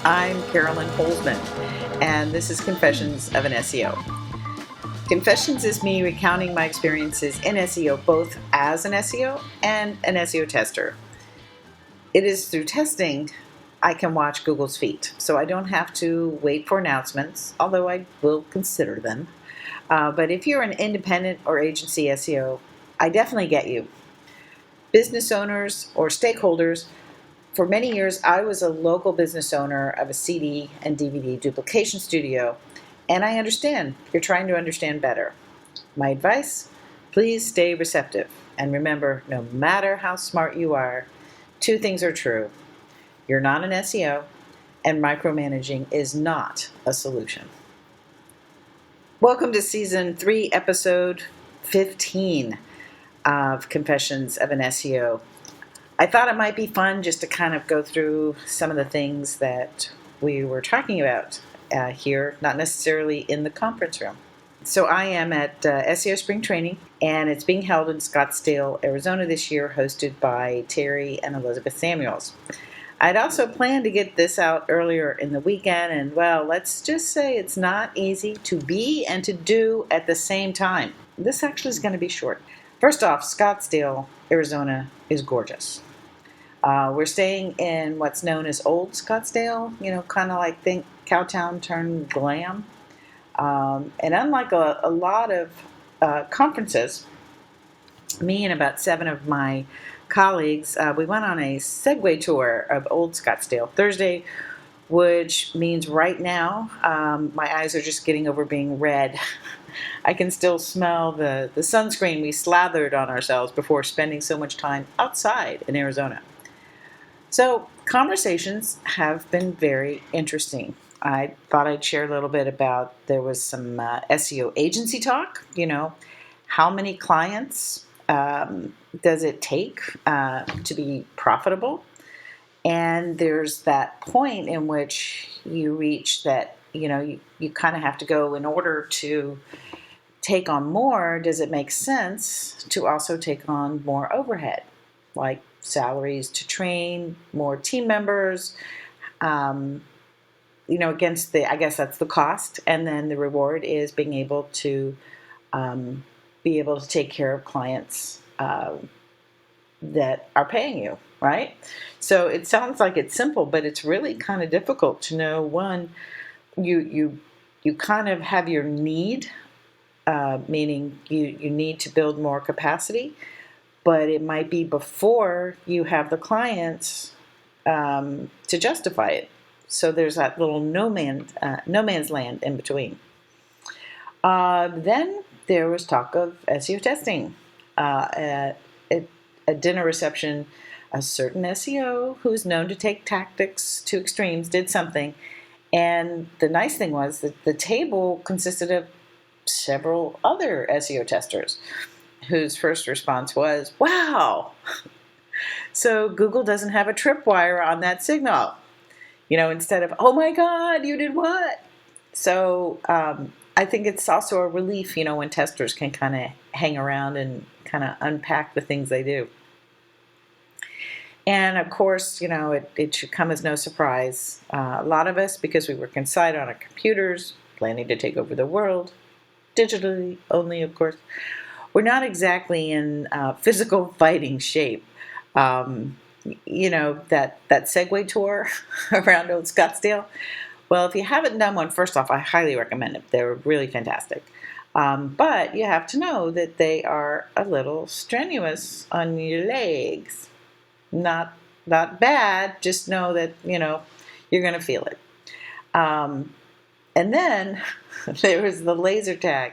I'm Carolyn Holzman, and this is Confessions of an SEO. Confessions is me recounting my experiences in SEO, both as an SEO and an SEO tester. It is through testing I can watch Google's feet, so I don't have to wait for announcements, although I will consider them. But if you're an independent or agency SEO, I definitely get you. Business owners or stakeholders, for many years I was a local business owner of a CD and DVD duplication studio, and I understand you're trying to understand better. My advice, please stay receptive. And remember, no matter how smart you are, two things are true. You're not an SEO, and micromanaging is not a solution. Welcome to Season 3, Episode 15 of Confessions of an SEO. I thought it might be fun just to kind of go through some of the things that we were talking about here, not necessarily in the conference room. So I am at SEO Spring Training, and it's being held in Scottsdale, Arizona this year, hosted by Terry and Elizabeth Samuels. I'd also planned to get this out earlier in the weekend, and well, let's just say it's not easy to be and to do at the same time. This actually is going to be short. First off, Scottsdale, Arizona is gorgeous. We're staying in what's known as Old Scottsdale, kind of like think Cowtown turned glam. And unlike a lot of conferences, me and about 7 of my colleagues, we went on a Segway tour of Old Scottsdale Thursday, which means right now my eyes are just getting over being red. I can still smell the sunscreen we slathered on ourselves before spending so much time outside in Arizona. So conversations have been very interesting. I thought I'd share a little bit about, there was some SEO agency talk, how many clients does it take to be profitable? And there's that point in which you reach that, you kind of have to go in order to take on more. Does it make sense to also take on more overhead, like salaries to train more team members, against I guess that's the cost. And then the reward is being able to take care of clients that are paying you, right? So it sounds like it's simple, but it's really kind of difficult to know. One, you kind of have your need, meaning you need to build more capacity, but it might be before you have the clients to justify it. So there's that little no man's land in between. Then there was talk of SEO testing. At a dinner reception, a certain SEO who's known to take tactics to extremes did something. And the nice thing was that the table consisted of several other SEO testers whose first response was, wow, so Google doesn't have a tripwire on that signal. Instead of, oh my God, you did what? So I think it's also a relief, when testers can kind of hang around and kind of unpack the things they do. And of course, it should come as no surprise. A lot of us, because we work inside on our computers, planning to take over the world, digitally only, of course, we're not exactly in physical fighting shape. That Segway tour around Old Scottsdale. Well, if you haven't done one, first off, I highly recommend it. They're really fantastic. But you have to know that they are a little strenuous on your legs. Not bad, just know that, you're going to feel it. And then there was the laser tag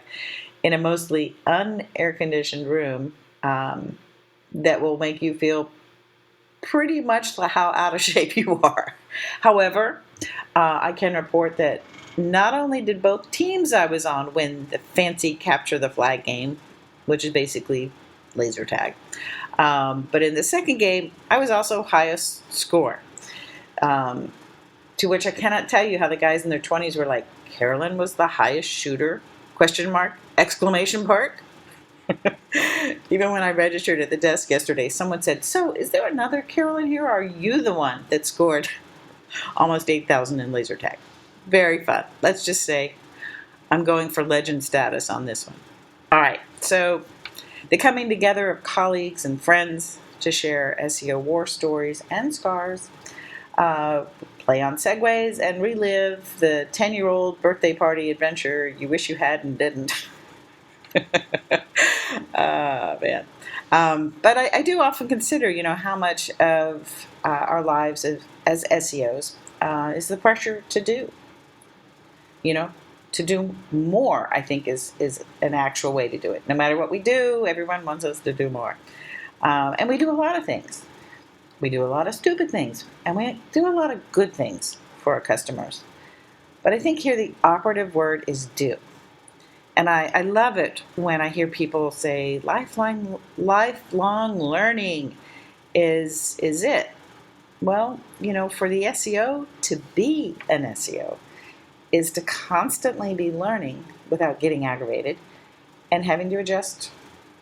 in a mostly unair-conditioned room that will make you feel pretty much how out of shape you are. However, I can report that not only did both teams I was on win the fancy capture the flag game, which is basically laser tag, but in the second game, I was also highest score. To which I cannot tell you how the guys in their 20s were like, Carolyn was the highest shooter, ? Even when I registered at the desk yesterday, someone said, so is there another Carolyn here? Or are you the one that scored almost 8,000 in laser tag. Very fun. Let's just say I'm going for legend status on this one. All right, so the coming together of colleagues and friends to share SEO war stories and scars, play on segues, and relive the 10-year-old birthday party adventure you wish you had and didn't. Man. But I do often consider, how much of our lives as SEOs is the pressure to do. To do more, I think, is an actual way to do it. No matter what we do, everyone wants us to do more. And we do a lot of things. We do a lot of stupid things, and we do a lot of good things for our customers. But I think here the operative word is do. And I love it when I hear people say lifelong learning is it. Well, for the SEO, to be an SEO is to constantly be learning without getting aggravated and having to adjust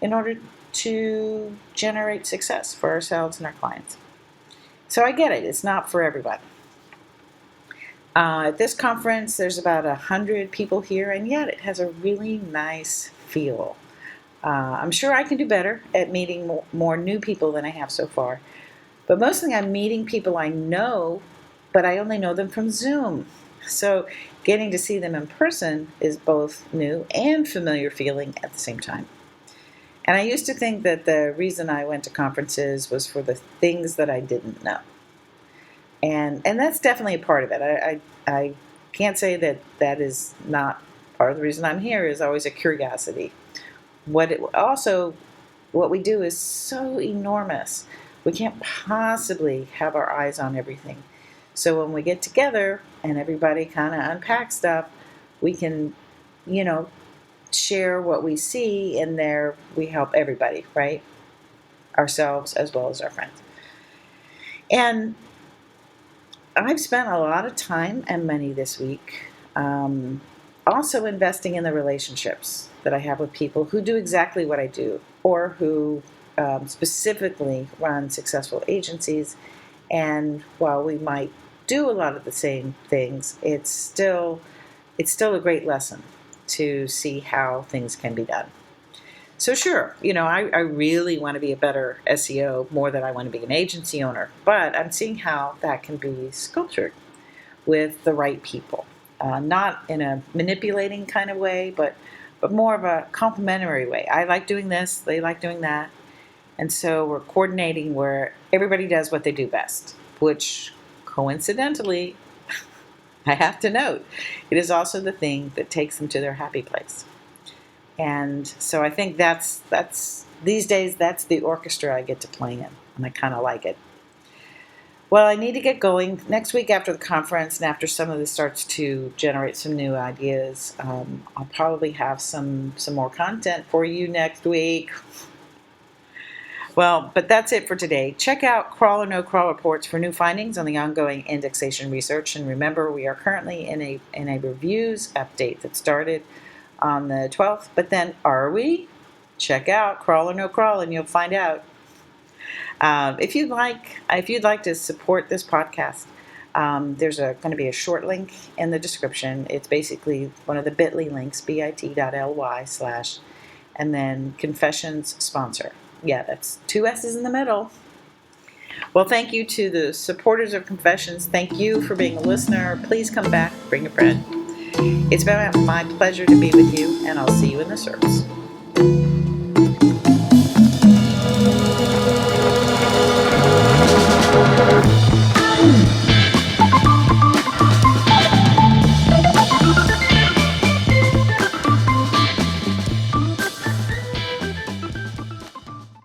in order to generate success for ourselves and our clients. So I get it. It's not for everybody. At this conference, there's about 100 people here, and yet it has a really nice feel. I'm sure I can do better at meeting more new people than I have so far. But mostly I'm meeting people I know, but I only know them from Zoom. So getting to see them in person is both new and familiar feeling at the same time. And I used to think that the reason I went to conferences was for the things that I didn't know. And that's definitely a part of it. I can't say that is not part of the reason I'm here. Is always a curiosity. What we do is so enormous. We can't possibly have our eyes on everything. So when we get together and everybody kind of unpacks stuff, we can, share what we see, and there we help everybody, right? Ourselves as well as our friends. And I've spent a lot of time and money this week also investing in the relationships that I have with people who do exactly what I do, or who specifically run successful agencies. And while we might do a lot of the same things, it's still a great lesson to see how things can be done. So sure, I really want to be a better SEO more than I want to be an agency owner, but I'm seeing how that can be sculptured with the right people. Not in a manipulating kind of way, but more of a complementary way. I like doing this, they like doing that. And so we're coordinating where everybody does what they do best, which coincidentally, I have to note, it is also the thing that takes them to their happy place. And so I think that's these days, that's the orchestra I get to play in, and I kind of like it. Well, I need to get going. Next week after the conference, and after some of this starts to generate some new ideas, I'll probably have some more content for you next week. Well, but that's it for today. Check out Crawl or No Crawl reports for new findings on the ongoing indexation research. And remember, we are currently in a reviews update that started on the 12th. But then, are we? Check out Crawl or No Crawl, and you'll find out. If you'd like to support this podcast, there's going to be a short link in the description. It's basically one of the bit.ly links, bit.ly/ and then Confessions Sponsor. Yeah, that's 2 S's in the middle. Well, thank you to the supporters of Confessions. Thank you for being a listener. Please come back, bring a friend. It's been my pleasure to be with you, and I'll see you in the service.